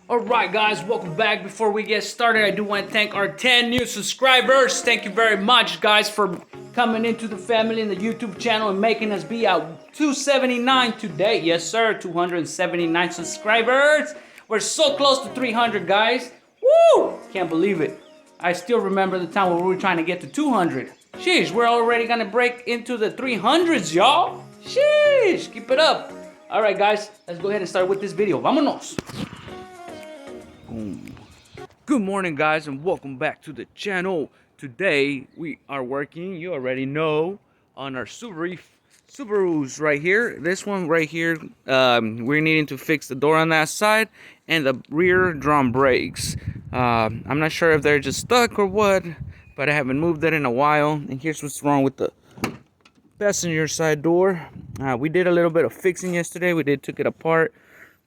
Alright guys, welcome back. Before we get started, I do want to thank our 10 new subscribers. Thank you very much guys for coming into the family in the YouTube channel and making us be at 279 today. Yes sir, 279 subscribers. We're so close to 300 guys. Woo! Can't believe it. I still remember the time when we were trying to get to 200. Sheesh, we're already gonna break into the 300s, y'all. Sheesh, keep it up. Alright guys, let's go ahead and start with this video. Vámonos. Good morning guys and welcome back to the channel. Today we are working, you already know, on our Subarus right here. This one right here, we're needing to fix the door on that side and the rear drum brakes. I'm not sure if they're just stuck or what, but I haven't moved it in a while. And here's what's wrong with the passenger side door. We did a little bit of fixing yesterday. We took it apart.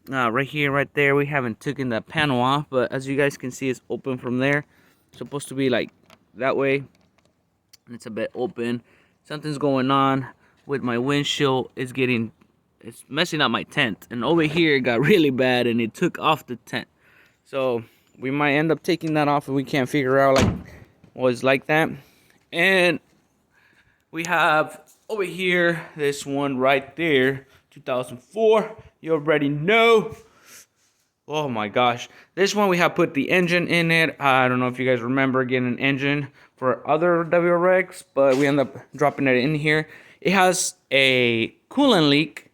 Right here, right there, we haven't taken the panel off, but as you guys can see, it's open from there. It's supposed to be like that way, and it's a bit open. Something's going on with my windshield. It's messing up my tent, and over here it got really bad and it took off the tent. So we might end up taking that off if we can't figure out like what it's like that. And we have over here this one right there, 2004. You already know. Oh my gosh. This one we have put the engine in it. I don't know if you guys remember getting an engine for other WRX, but we end up dropping it in here. It has a coolant leak.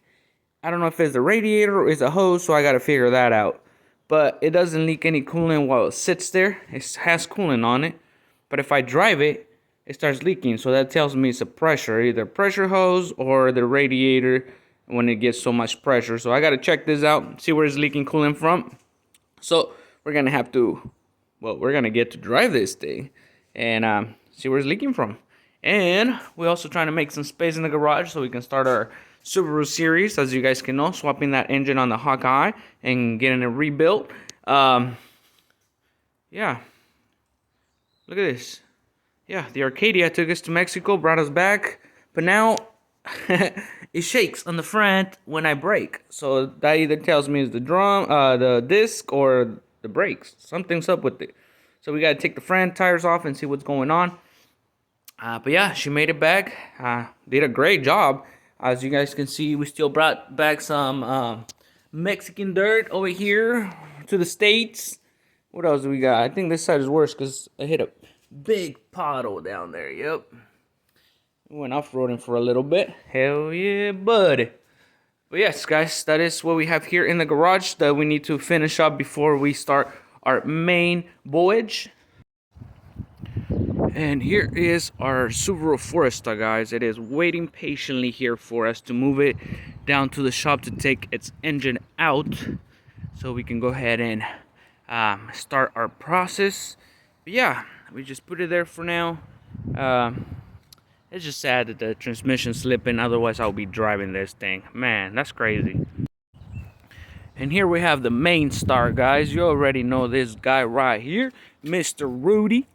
I don't know if it's the radiator or it's a hose, so I got to figure that out. But it doesn't leak any coolant while it sits there. It has coolant on it. But if I drive it, it starts leaking. So that tells me it's a pressure, either pressure hose or the radiator when it gets so much pressure. So I got to check this out, see where it's leaking coolant from. So we're going to have to, well, we're going to get to drive this thing and see where it's leaking from. And we're also trying to make some space in the garage so we can start our Subaru series, as you guys can know, swapping that engine on the Hawkeye and getting it rebuilt. Yeah, look at this. Yeah, the Arcadia took us to Mexico, brought us back, but now it shakes on the front when I brake. So that either tells me it's the disc or the brakes. Something's up with it. So we got to take the front tires off and see what's going on. But yeah, she made it back. Did a great job. As you guys can see, we still brought back some Mexican dirt over here to the States. What else do we got? I think this side is worse because I hit a big pothole down there. Yep. We went off-roading for a little bit. Hell yeah, buddy. But yes, guys, that is what we have here in the garage that we need to finish up before we start our main voyage. And here is our Subaru Forester, guys. It is waiting patiently here for us to move it down to the shop to take its engine out so we can go ahead and start our process. But yeah, we just put it there for now. It's just sad that the transmission's slipping, otherwise I'll be driving this thing. Man, that's crazy. And here we have the main star, guys. You already know this guy right here, Mr. Rudy.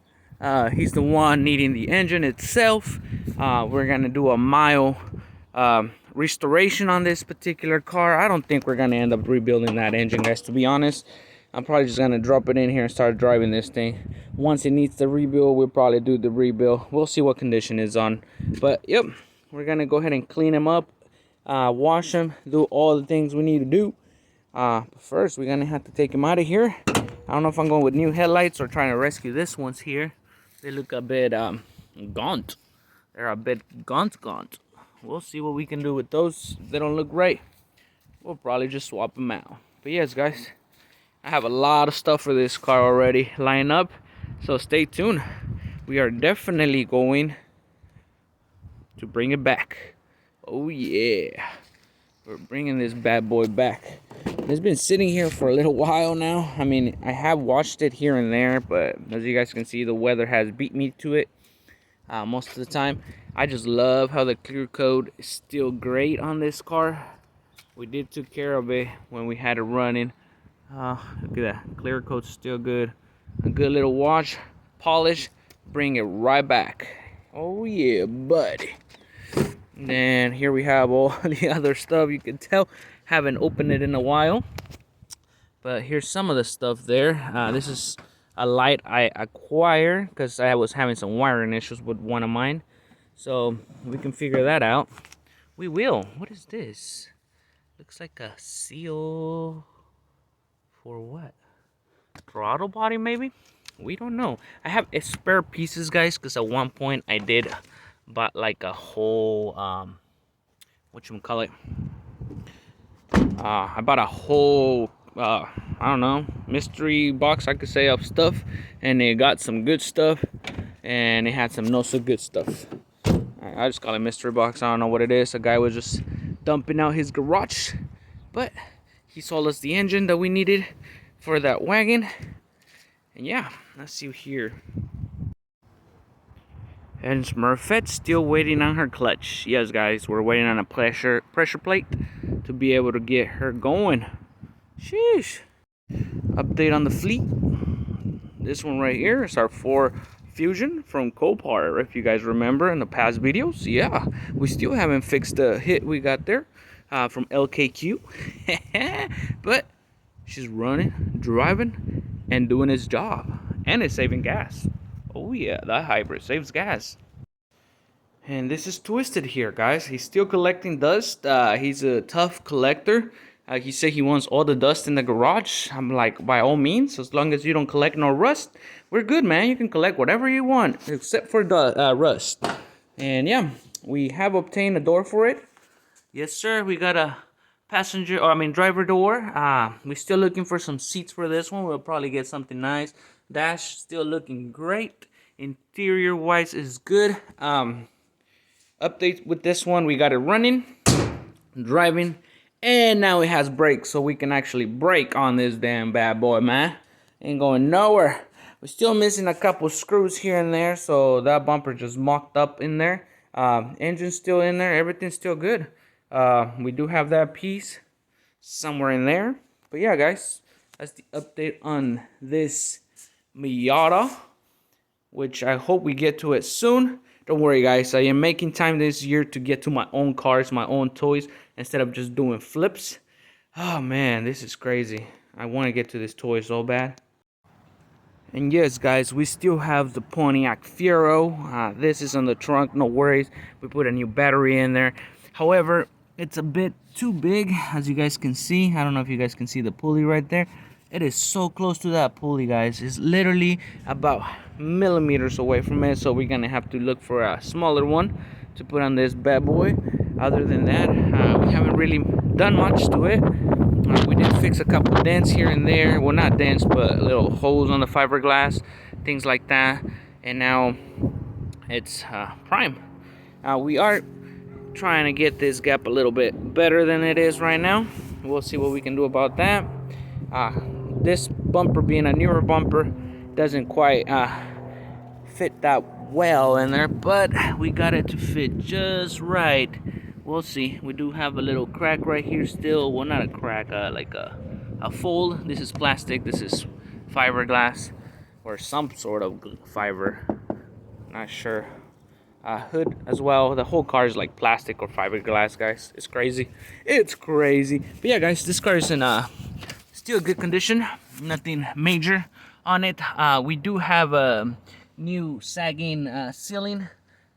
He's the one needing the engine itself. We're gonna do a mile restoration on this particular car. I don't think we're gonna end up rebuilding that engine, guys, to be honest. I'm probably just gonna drop it in here and start driving this thing. Once it needs the rebuild, we'll probably do the rebuild. We'll see what condition it's on. But yep, we're gonna go ahead and clean him up, wash him, do all the things we need to do. But first, we're gonna have to take him out of here. I don't know if I'm going with new headlights or trying to rescue this ones here. They look a bit gaunt. They're a bit gaunt. We'll see what we can do with those. If they don't look right, we'll probably just swap them out. But yes, guys, I have a lot of stuff for this car already lined up, so stay tuned. We are definitely going to bring it back. Oh yeah, we're bringing this bad boy back. It's been sitting here for a little while now. I mean, I have washed it here and there, but as you guys can see, the weather has beat me to it most of the time. I just love how the clear coat is still great on this car. We did take care of it when we had it running. Look at that, clear coat's still good. A good little wash, polish, bring it right back. Oh yeah, buddy. And then here we have all the other stuff. You can tell, haven't opened it in a while. But here's some of the stuff there. This is a light I acquired because I was having some wiring issues with one of mine. So we can figure that out. We will. What is this? Looks like a seal for what? Throttle body maybe? We don't know. I have spare pieces, guys, because at one point I did bought like a whole whatchamacallit? I bought a whole I don't know, mystery box, I could say, of stuff, and it got some good stuff and it had some not so good stuff. I just call it mystery box. I don't know what it is. A guy was just dumping out his garage, but he sold us the engine that we needed for that wagon. And yeah, let's see here. And Smurfette still waiting on her clutch. Yes, guys, we're waiting on a pressure plate to be able to get her going. Sheesh. Update on the fleet. This one right here is our 4 Fusion from Copart. If you guys remember in the past videos, yeah, we still haven't fixed the hit we got there from LKQ. But she's running, driving, and doing its job, and it's saving gas. Oh yeah, that hybrid saves gas. And this is Twisted here, guys. He's still collecting dust. He's a tough collector. He said he wants all the dust in the garage. I'm like, by all means, as long as you don't collect no rust, we're good, man. You can collect whatever you want, except for the rust. And yeah, we have obtained a door for it. Yes, sir. We got a driver door. We're still looking for some seats for this one. We'll probably get something nice. Dash still looking great. Interior wise is good. Update with this one, we got it running, driving, and now it has brakes, so we can actually brake on this damn bad boy, man. Ain't going nowhere. We're still missing a couple screws here and there, so that bumper just mocked up in there. Engine's still in there, everything's still good. We do have that piece somewhere in there. But yeah, guys, that's the update on this Miata, which I hope we get to it soon. Don't worry, guys, I am making time this year to get to my own cars, my own toys, instead of just doing flips. Oh man, this is crazy. I want to get to this toy so bad. And yes, guys, we still have the Pontiac Fiero. This is on the trunk, no worries. We put a new battery in there. However, it's a bit too big, as you guys can see. I don't know if you guys can see the pulley right there. It is so close to that pulley, guys. It's literally about millimeters away from it, so we're gonna have to look for a smaller one to put on this bad boy. Other than that, we haven't really done much to it. We did fix a couple dents here and there. Well, not dents, but little holes on the fiberglass, things like that. And now it's prime. We are trying to get this gap a little bit better than it is right now. We'll see what we can do about that. This bumper, being a newer bumper, doesn't quite fit that well in there, but we got it to fit just right. We'll see. We do have a little crack right here still. Well, not a crack, like a fold. This is plastic. This is fiberglass or some sort of fiber. Not sure. Hood as well. The whole car is like plastic or fiberglass, guys. It's crazy. It's crazy. But yeah, guys, this car is in still good condition. Nothing major on it. We do have a new sagging ceiling.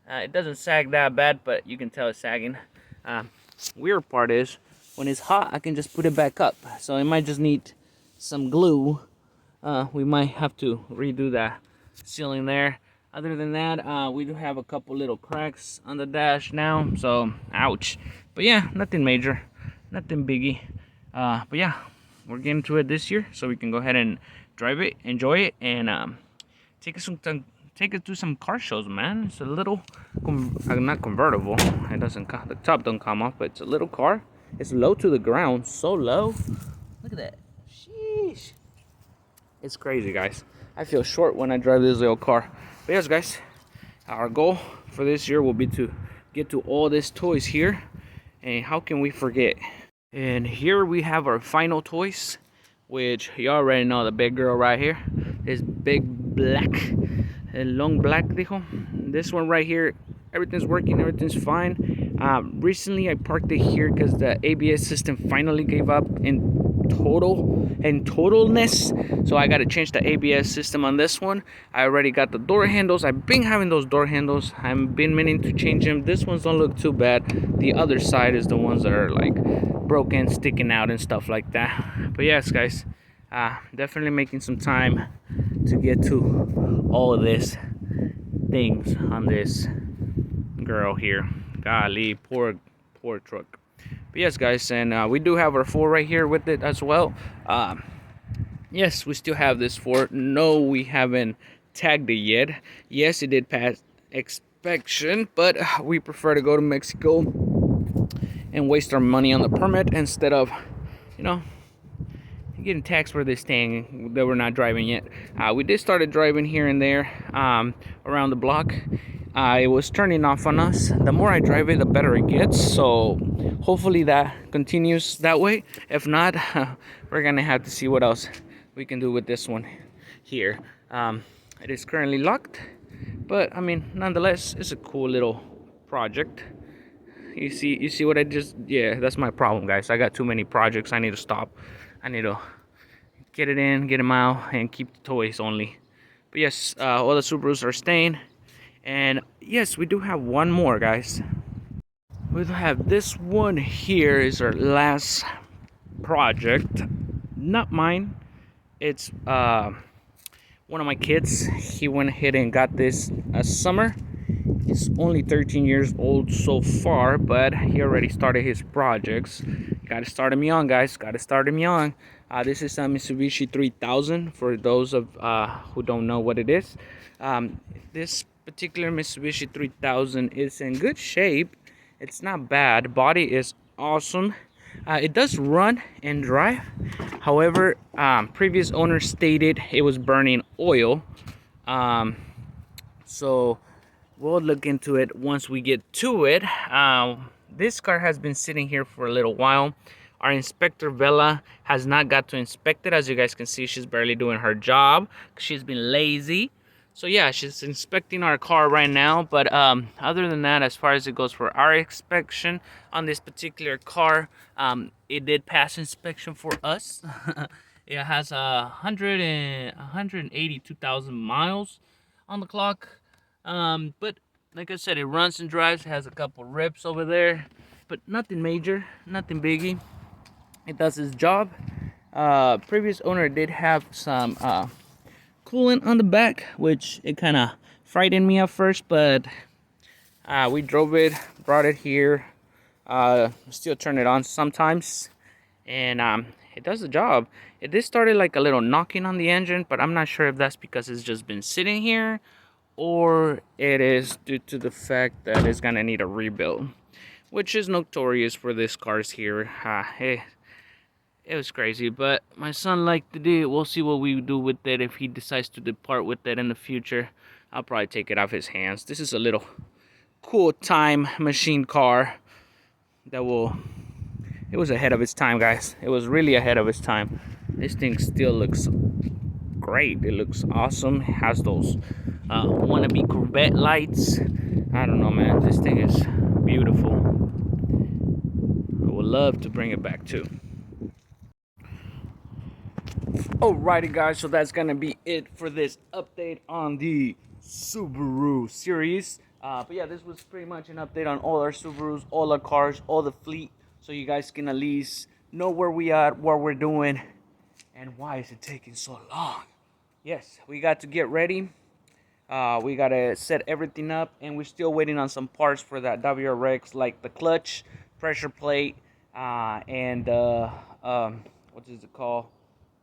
It doesn't sag that bad, but you can tell it's sagging. Weird part is when it's hot, I can just put it back up. So it might just need some glue. We might have to redo that ceiling there. Other than that, we do have a couple little cracks on the dash now, so ouch. But yeah, nothing major, nothing biggie. But yeah, we're getting to it this year, so we can go ahead and drive it, enjoy it, and take it to some car shows, man. It's a little, not convertible. It doesn't, the top don't come off, but it's a little car. It's low to the ground, so low. Look at that. Sheesh. It's crazy, guys. I feel short when I drive this little car. But yes, guys, our goal for this year will be to get to all these toys here. And how can we forget? And here we have our final toys, which you already know, the big girl right here. This big black, long black, dijo. This one right here, everything's working, everything's fine. Recently I parked it here because the ABS system finally gave up in totalness. So I got to change the ABS system on this one. I already got the door handles. I've been having those door handles. I've been meaning to change them. This ones don't look too bad. The other side is the ones that are like broken, sticking out and stuff like that. But yes, guys, definitely making some time to get to all of this things on this girl here. Golly, poor truck. But yes, guys, and we do have our Ford right here with it as well. Yes, we still have this Ford. No, we haven't tagged it yet. Yes, it did pass inspection, but we prefer to go to Mexico and waste our money on the permit instead of, you know, getting taxed where they're staying that we're not driving yet. We did started driving here and there around the block. It was turning off on us. The more I drive it, the better it gets. So hopefully that continues that way. If not, we're gonna have to see what else we can do with this one here. It is currently locked, but I mean, nonetheless, it's a cool little project. You see what I just, yeah, that's my problem, guys. I got too many projects. I need to stop. I need to get it in, get them out, and keep the toys only. But yes, all the Subarus are staying. And yes, we do have one more, guys. We have this one here is our last project. Not mine. It's one of my kids. He went ahead and got this summer. He's only 13 years old so far, but he already started his projects. Gotta start him young, guys. Gotta start him young. This is a Mitsubishi 3000 for those of who don't know what it is. This particular Mitsubishi 3000 is in good shape. It's not bad. Body is awesome. It does run and drive. However, previous owner stated it was burning oil. So we'll look into it once we get to it. This car has been sitting here for a little while. Our inspector Vela has not got to inspect it. As you guys can see, she's barely doing her job. She's been lazy. So yeah, she's inspecting our car right now. But other than that, as far as it goes for our inspection on this particular car, it did pass inspection for us. It has 182,000 miles on the clock. But like I said, it runs and drives. It has a couple rips over there, but nothing major, nothing biggie. It does its job. Previous owner did have some coolant on the back, which it kind of frightened me at first, but we drove it, brought it here, still turn it on sometimes, and it does the job. It did started like a little knocking on the engine, but I'm not sure if that's because it's just been sitting here or it is due to the fact that it's gonna need a rebuild, which is notorious for this cars here. It was crazy, but my son liked to do it. We'll see what we do with it. If he decides to depart with it in the future, I'll probably take it off his hands. This is a little cool time machine car that it was ahead of its time, guys. It was really ahead of its time. This thing still looks great. It looks awesome. It has those wannabe Corvette lights. I don't know, man. This thing is beautiful. I would love to bring it back too. Alrighty, guys, so that's gonna be it for this update on the Subaru series. But yeah, this was pretty much an update on all our Subarus, all our cars, all the fleet, so you guys can at least know where we are, what we're doing, and why is it taking so long. Yes, we got to get ready. We gotta set everything up, and we're still waiting on some parts for that WRX, like the clutch, pressure plate, and what is it called?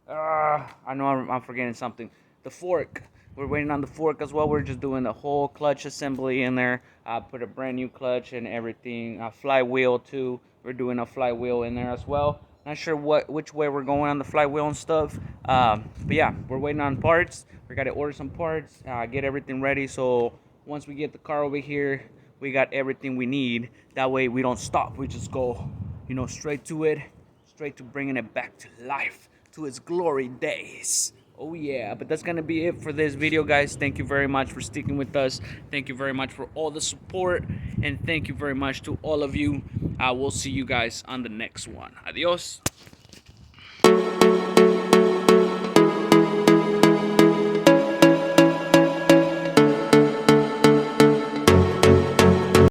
I know I'm forgetting something. The fork. We're waiting on the fork as well. We're just doing the whole clutch assembly in there. Put a brand new clutch and everything. Flywheel too. We're doing a flywheel in there as well. Not sure which way we're going on the flywheel and stuff. But yeah, we're waiting on parts. We got to order some parts. Get everything ready. So once we get the car over here, we got everything we need. That way we don't stop. We just go, straight to it. Straight to bringing it back to life. To its glory days. Oh yeah, but that's gonna be it for this video, guys. Thank you very much for sticking with us. Thank you very much for all the support, and thank you very much to all of you. We'll see you guys on the next one. Adios.